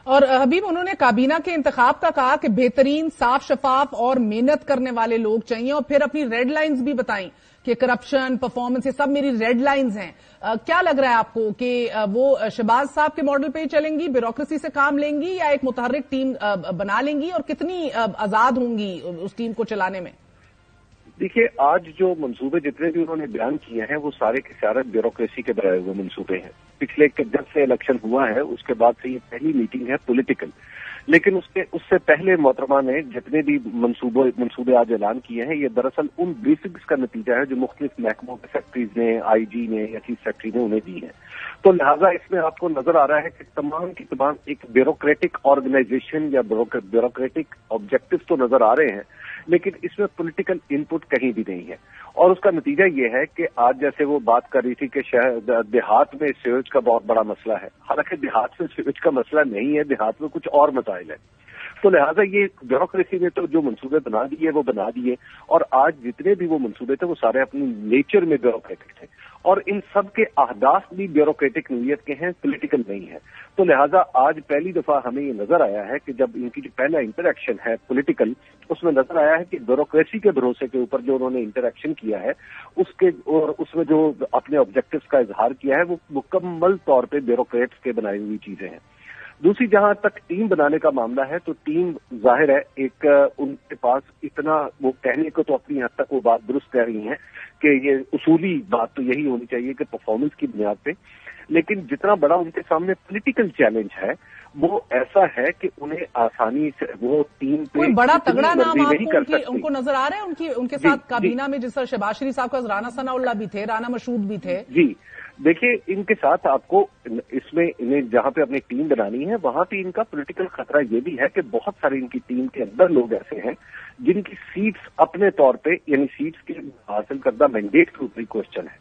اور حبیب उन्होंने काबीना के इंतखाब का कहा कि बेहतरीन साफ शफाफ और मेहनत करने वाले लोग चाहिए और फिर अपनी रेड लाइंस भी बताई कि करप्शन परफॉर्मेंस ये सब मेरी रेड लाइंस हैं। क्या लग रहा है आपको कि वो शहबाज साहब के मॉडल पे ही चलेंगी, ब्यूरोक्रेसी से काम लेंगी या एक मुतहर्रिक टीम बना लेंगी और कितनी आजाद होंगी उस टीम को चलाने में? देखिए, आज जो मंसूबे जितने भी उन्होंने बयान किए हैं वो सारे के सारे ब्यूरोक्रेसी के बनाए हुए मंसूबे हैं। पिछले जब से इलेक्शन हुआ है उसके बाद से ये पहली मीटिंग है पॉलिटिकल, लेकिन उससे पहले मोहतरमा ने जितने भी मंसूबे आज ऐलान किए हैं ये दरअसल उन ब्रीफिंग्स का नतीजा है जो मुख्तलिफ महकमों के सेक्रेटरीज ने, आईजी ने या चीफ सेक्रेटरी ने उन्हें दी है। तो लिहाजा इसमें आपको नजर आ रहा है कि तमाम की तमाम एक ब्यूरोक्रेटिक ऑर्गेनाइजेशन या ब्यूरोक्रेटिक ऑब्जेक्टिव तो नजर आ रहे हैं, लेकिन इसमें पॉलिटिकल इनपुट कहीं भी नहीं है। और उसका नतीजा ये है कि आज जैसे वो बात कर रही थी कि देहात में सीवेज का बहुत बड़ा मसला है, हालांकि देहात में सीवेज का मसला नहीं है, देहात में कुछ और मसाइल है। तो लिहाजा ये ब्यूरोक्रेसी ने तो जो मंसूबे बना दिए वो बना दिए, और आज जितने भी वो मंसूबे थे वो सारे अपनी नेचर में ब्यूरोक्रेटिक थे, और इन सब के अहदाफ भी ब्यूरोक्रेटिक नोयत के हैं, पॉलिटिकल नहीं है। तो लिहाजा आज पहली दफा हमें ये नजर आया है कि जब इनकी जो पहला इंटरेक्शन है पॉलिटिकल, उसमें नजर आया है कि ब्यूरोक्रेसी के भरोसे के ऊपर जो उन्होंने इंटरेक्शन किया है उसके और उसमें जो अपने ऑब्जेक्टिव्स का इजहार किया है वो मुकम्मल तौर पे ब्यूरोक्रेट्स के बनाई हुई चीजें हैं। दूसरी, जहां तक टीम बनाने का मामला है तो टीम जाहिर है एक उनके पास इतना, वो कहने को तो अपनी हद तक वो बात दुरुस्त कह रही हैं कि ये उसूली बात तो यही होनी चाहिए कि परफॉर्मेंस की बुनियाद पे, लेकिन जितना बड़ा उनके सामने पॉलिटिकल चैलेंज है वो ऐसा है कि उन्हें आसानी से वो टीम पे कोई बड़ा तगड़ा नाम आपको उनको नजर आ रहा है उनके साथ काबीना में, जिस तरह शहबाज शरीफ साहब का राना सनाउल्लाह भी थे, राना मशहूद भी थे? जी देखिए, इनके साथ आपको इसमें इन्हें जहां पे अपनी टीम बनानी है वहां पे इनका पॉलिटिकल खतरा ये भी है कि बहुत सारे इनकी टीम के अंदर लोग ऐसे हैं जिनकी सीट्स अपने तौर पे, यानी सीट्स के हासिल करदा मैंडेट के ऊपर ही क्वेश्चन है।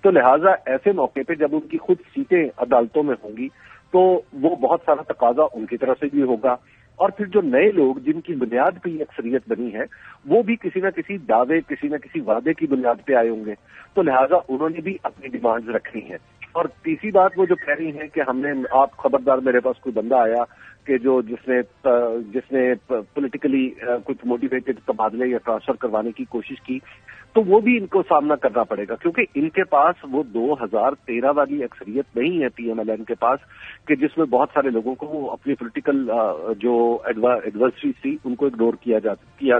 तो लिहाजा ऐसे मौके पे जब उनकी खुद सीटें अदालतों में होंगी तो वो बहुत सारा तकाजा उनकी तरफ से भी होगा, और फिर जो नए लोग जिनकी बुनियाद पे ये अक्सरियत बनी है वो भी किसी न किसी दावे, किसी न किसी वादे की बुनियाद पे आए होंगे। तो लिहाजा उन्होंने भी अपनी डिमांड्स रखनी है। और तीसरी बात वो जो कह रही हैं कि हमने, आप खबरदार, मेरे पास कोई बंदा आया कि जिसने पॉलिटिकली कुछ मोटिवेटेड तबादले या ट्रांसफर करवाने की कोशिश की, तो वो भी इनको सामना करना पड़ेगा, क्योंकि इनके पास वो 2013 वाली अक्सरियत नहीं है पीएमएलएन के पास कि जिसमें बहुत सारे लोगों को वो अपनी पॉलिटिकल जो एडवर्सरी थी उनको इग्नोर किया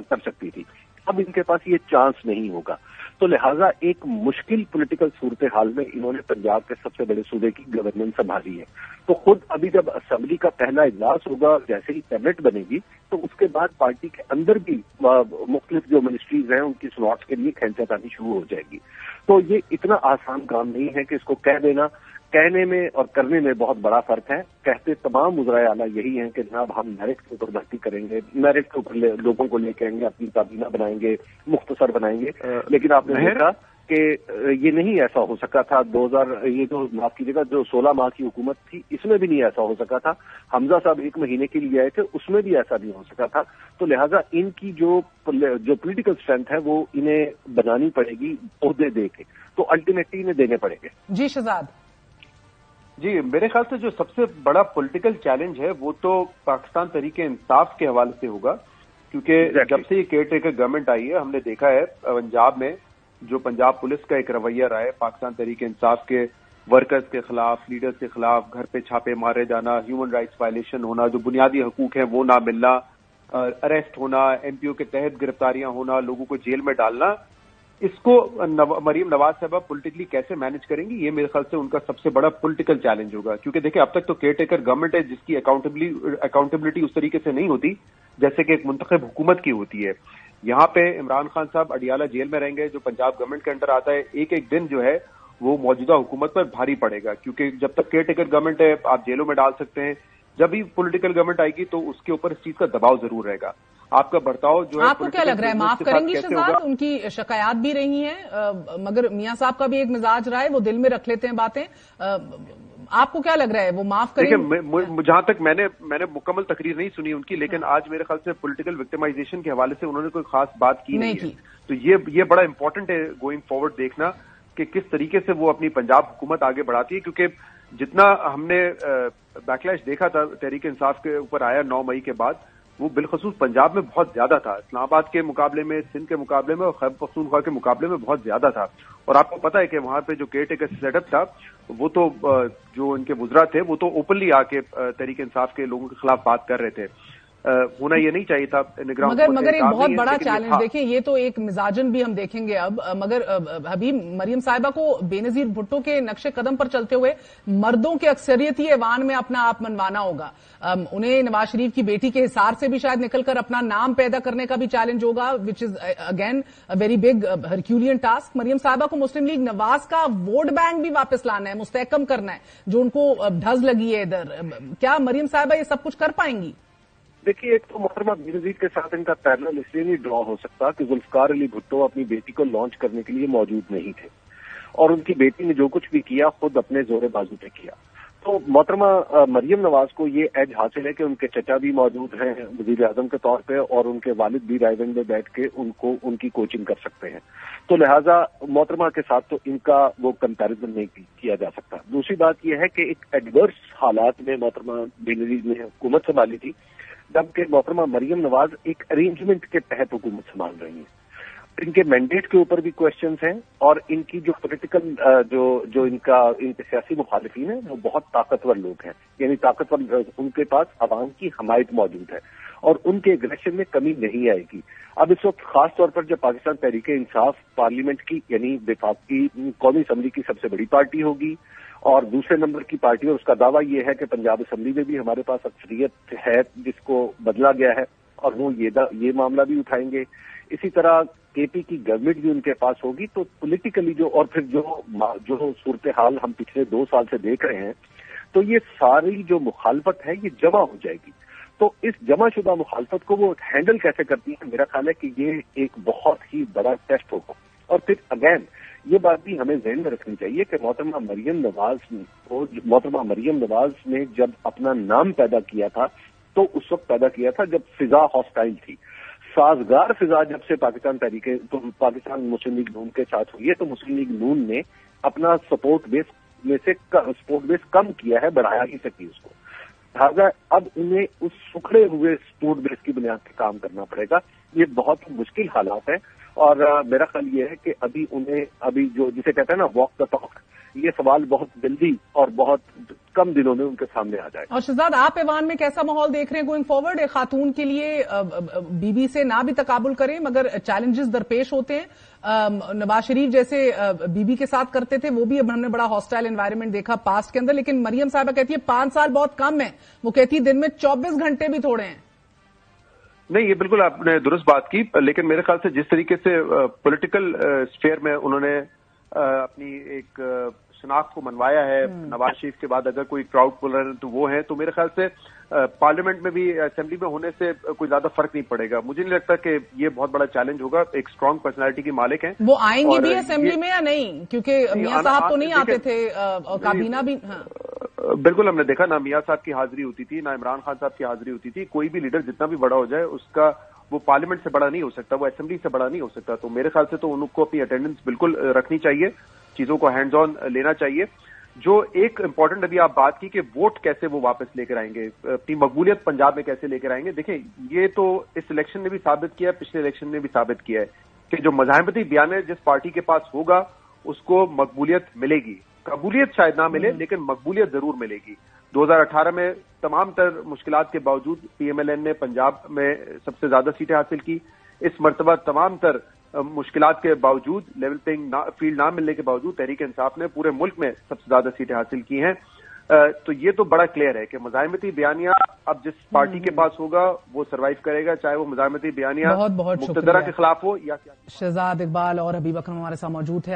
कर सकती थी। अब इनके पास ये चांस नहीं होगा। तो लिहाजा एक मुश्किल पॉलिटिकल सूरत हाल में इन्होंने पंजाब के सबसे बड़े सूबे की गवर्नेंस संभाली है। तो खुद अभी जब असेंबली का पहला इजलास होगा, जैसे ही कैबिनेट बनेगी, तो उसके बाद पार्टी के अंदर भी मुख्तलिफ जो मिनिस्ट्रीज हैं उनकी स्लॉट्स के लिए खींचातानी शुरू हो जाएगी। तो ये इतना आसान काम नहीं है कि इसको कह देना, कहने में और करने में बहुत बड़ा फर्क है। कहते तमाम वज़राए आला यही हैं कि जनाब हम मेरिट के ऊपर भर्ती करेंगे, मेरिट के ऊपर लोगों को लेके आएंगे, अपनी काबीना बनाएंगे, मुख्तसर बनाएंगे, लेकिन आपने देखा कि ये नहीं ऐसा हो सका था। 2000 ये जो माफ कीजिएगा जो 16 माह की हुकूमत थी इसमें भी नहीं ऐसा हो सका था। हमजा साहब 1 महीने के लिए आए थे, उसमें भी ऐसा नहीं हो सका था। तो लिहाजा इनकी जो पॉलिटिकल स्ट्रेंथ है वो इन्हें बनानी पड़ेगी ओहदे दे के, तो अल्टीमेटली इन्हें देने पड़ेंगे। जी शहजाद जी, मेरे ख्याल से जो सबसे बड़ा पॉलिटिकल चैलेंज है वो तो पाकिस्तान तहरीक इंसाफ के हवाले से होगा, क्योंकि जब से ये केयर टेकर गवर्नमेंट आई है हमने देखा है पंजाब में जो पंजाब पुलिस का एक रवैया रहा है पाकिस्तान तहरीक इंसाफ के वर्कर्स के खिलाफ, लीडर्स के खिलाफ, घर पे छापे मारे जाना, ह्यूमन राइट्स वायलेशन होना, जो बुनियादी हकूक हैं वो ना मिलना, अरेस्ट होना, एमपीओ के तहत गिरफ्तारियां होना, लोगों को जेल में डालना, इसको मरीम नवाज साहब पॉलिटिकली कैसे मैनेज करेंगी, ये मेरे ख्याल से उनका सबसे बड़ा पॉलिटिकल चैलेंज होगा। क्योंकि देखिए अब तक तो केयर टेकर गवर्नमेंट है जिसकी अकाउंटेबिलिटी उस तरीके से नहीं होती जैसे कि एक मुंतखब हुकूमत की होती है। यहाँ पे इमरान खान साहब अडियाला जेल में रहेंगे जो पंजाब गवर्नमेंट के अंडर आता है, एक एक दिन जो है वो मौजूदा हुकूमत पर भारी पड़ेगा, क्योंकि जब तक केयर टेकर गवर्नमेंट है आप जेलों में डाल सकते हैं, जब भी पॉलिटिकल गवर्नमेंट आएगी तो उसके ऊपर इस चीज का दबाव जरूर रहेगा। आपका बर्ताव जो है, आपको क्या लग रहा है, माफ करेंगी शहजाद? उनकी शिकायत भी रही हैं, मगर मियां साहब का भी एक मिजाज रहा है, वो दिल में रख लेते हैं बातें। आपको क्या लग रहा है, वो माफ करेंगे? देखिए, जहां तक मैंने मुकम्मल तकरीर नहीं सुनी उनकी, लेकिन आज मेरे ख्याल से पॉलिटिकल विक्टिमाइजेशन के हवाले से उन्होंने कोई खास बात की नहीं है। तो ये बड़ा इंपॉर्टेंट है गोइंग फॉरवर्ड देखना कि किस तरीके से वो अपनी पंजाब हुकूमत आगे बढ़ाती है, क्योंकि जितना हमने बैकलैश देखा था तहरीक इंसाफ के ऊपर आया 9 मई के बाद, वो बिलखसूस पंजाब में बहुत ज्यादा था, इस्लामाबाद के मुकाबले में, सिंध के मुकाबले में और खैबर पख्तूनख्वा के मुकाबले में बहुत ज्यादा था। और आपको पता है कि वहां पे जो केयर टेकर सेटअप था, वो तो जो उनके वुज़रा थे वो तो ओपनली आके तहरीक इंसाफ के लोगों के खिलाफ बात कर रहे थे। होना ये नहीं चाहिए था। मगर एक बहुत बड़ा चैलेंज देखिए, ये तो एक मिजाजन भी हम देखेंगे अब, मगर हबीब, मरियम साहिबा को बेनजीर भुट्टो के नक्शे कदम पर चलते हुए मर्दों के अक्सरियती ऐवान में अपना आप मनवाना होगा। उन्हें नवाज शरीफ की बेटी के हिसार से भी शायद निकलकर अपना नाम पैदा करने का भी चैलेंज होगा, which is again a very big herculean task. Mariam साहिबा को मुस्लिम लीग नवाज का वोट बैंक भी वापस लाना है, मुस्तहकम करना है, जो उनको ढज लगी है इधर। क्या मरियम साहिबा ये सब कुछ कर पाएंगी? देखिए, एक तो मोहतरमा बेनजीर के साथ इनका पैरेलल इसलिए नहीं ड्रॉ हो सकता कि जुल्फकार अली भुट्टो अपनी बेटी को लॉन्च करने के लिए मौजूद नहीं थे, और उनकी बेटी ने जो कुछ भी किया खुद अपने जोरे बाजू पे किया। तो मोहतरमा मरियम नवाज को ये एज हासिल है कि उनके चचा भी मौजूद हैं वजीर आजम के तौर पे, और उनके वालिद भी रायगंज में बैठ के उनको उनकी कोचिंग कर सकते हैं। तो लिहाजा मोहतरमा के साथ तो इनका वो कंपैरिजन नहीं किया जा सकता। दूसरी बात यह है कि एक एडवर्स हालात में मोहतरमा बेनजीर ने हुकूमत संभाली थी, जबकि मोहतरमा मरियम नवाज एक अरेंजमेंट के तहत हुकूमत संभाल रही हैं। इनके मैंडेट के ऊपर भी क्वेश्चंस हैं, और इनकी जो पॉलिटिकल जो इनके सियासी मुखालिफिन हैं वो बहुत ताकतवर लोग हैं, यानी ताकतवर, उनके पास अवाम की हमायत मौजूद है और उनके एग्रेशन में कमी नहीं आएगी। अब इस वक्त खास तौर पर जब पाकिस्तान तहरीक इंसाफ पार्लियामेंट की यानी वफाकी कौमी असम्बली की सबसे बड़ी पार्टी होगी और दूसरे नंबर की पार्टी, और उसका दावा यह है कि पंजाब असम्बली में भी हमारे पास अक्सरियत है जिसको बदला गया है, और वो ये मामला भी उठाएंगे। इसी तरह केपी की गवर्नमेंट भी उनके पास होगी। तो पॉलिटिकली और फिर जो सूरत हाल हम पिछले 2 साल से देख रहे हैं, तो ये सारी जो मुखालफत है ये जमा हो जाएगी। तो इस जमाशुदा मुखालफत को वो हैंडल कैसे करती है, मेरा ख्याल है कि ये एक बहुत ही बड़ा टेस्ट होगा। और फिर अगेन ये बात भी हमें ज़हन में रखनी चाहिए कि मोहतरमा मरियम नवाज ने जब अपना नाम पैदा किया था तो उस वक्त पैदा किया था जब फिजा हॉस्टाइल थी। साजगार फिजा जब से पाकिस्तान मुस्लिम लीग नून के साथ हुई है, तो मुस्लिम लीग नून ने अपना सपोर्ट बेस कम किया है, बढ़ाया ही सकी उसको। लिहाजा अब उन्हें उस सुखड़े हुए सपोर्ट बेस की बुनियाद पर काम करना पड़ेगा। ये बहुत मुश्किल हालात है, और मेरा ख्याल ये है कि अभी जो जिसे कहते हैं ना वॉक द टॉक, ये सवाल बहुत जल्दी और बहुत कम दिनों में उनके सामने आ जाए। और शहजाद, आप ऐवान में कैसा माहौल देख रहे हैं गोइंग फॉरवर्ड? एक खातून के लिए बीबी से ना भी तकाबुल करें मगर चैलेंजेस दरपेश होते हैं। नवाज शरीफ जैसे बीबी के साथ करते थे, वो भी अब हमने बड़ा हॉस्टाइल एनवायरनमेंट देखा पास्ट के अंदर। लेकिन मरियम साहिबा कहती है 5 साल बहुत कम है, वो कहती है दिन में 24 घंटे भी थोड़े हैं। नहीं, ये बिल्कुल आपने दुरुस्त बात की, लेकिन मेरे ख्याल से जिस तरीके से पॉलिटिकल स्फीयर में उन्होंने अपनी एक शनाख्त को मनवाया है, नवाज शरीफ के बाद अगर कोई क्राउड पुलर तो वो है, तो मेरे ख्याल से पार्लियामेंट में भी असेंबली में होने से कोई ज्यादा फर्क नहीं पड़ेगा। मुझे नहीं लगता कि ये बहुत बड़ा चैलेंज होगा। एक स्ट्रांग पर्सनालिटी की मालिक हैं। वो आएंगी भी असेंबली में या नहीं? क्योंकि मियां साहब तो नहीं आते थे और काबीना भी। हाँ, बिल्कुल, हमने देखा ना मियां साहब की हाजिरी होती थी, ना इमरान खान साहब की हाजिरी होती थी। कोई भी लीडर जितना भी बड़ा हो जाए उसका वो पार्लियामेंट से बड़ा नहीं हो सकता, वो असेंबली से बड़ा नहीं हो सकता। तो मेरे ख्याल से तो उनको अपनी अटेंडेंस बिल्कुल रखनी चाहिए, चीजों को हैंड्स ऑन लेना चाहिए। जो एक इम्पोर्टेंट अभी आप बात की कि वोट कैसे वो वापस लेकर आएंगे, अपनी मकबूलियत पंजाब में कैसे लेकर आएंगे। देखिए, ये तो इस इलेक्शन ने भी साबित किया है, पिछले इलेक्शन ने भी साबित किया है कि जो मज़ाहमती बयान जिस पार्टी के पास होगा उसको मकबूलियत मिलेगी। कबूलियत शायद ना मिले, लेकिन मकबूलियत जरूर मिलेगी। 2018 में तमाम तर मुश्किलात के बावजूद पीएमएलएन ने पंजाब में सबसे ज्यादा सीटें हासिल की। इस मरतबा तमाम तर मुश्किलात के बावजूद, लेवल प्लेइंग फील्ड ना मिलने के बावजूद तहरीक इंसाफ ने पूरे मुल्क में सबसे ज्यादा सीटें हासिल की हैं। तो ये तो बड़ा क्लियर है कि मज़ाहमती बयानिया अब जिस पार्टी के पास होगा वो सर्वाइव करेगा, चाहे वो मज़ाहमती बयानिया मुक़्तदरा के खिलाफ हो या। शहजाद इकबाल और हबीब अकरम हमारे साथ मौजूद है।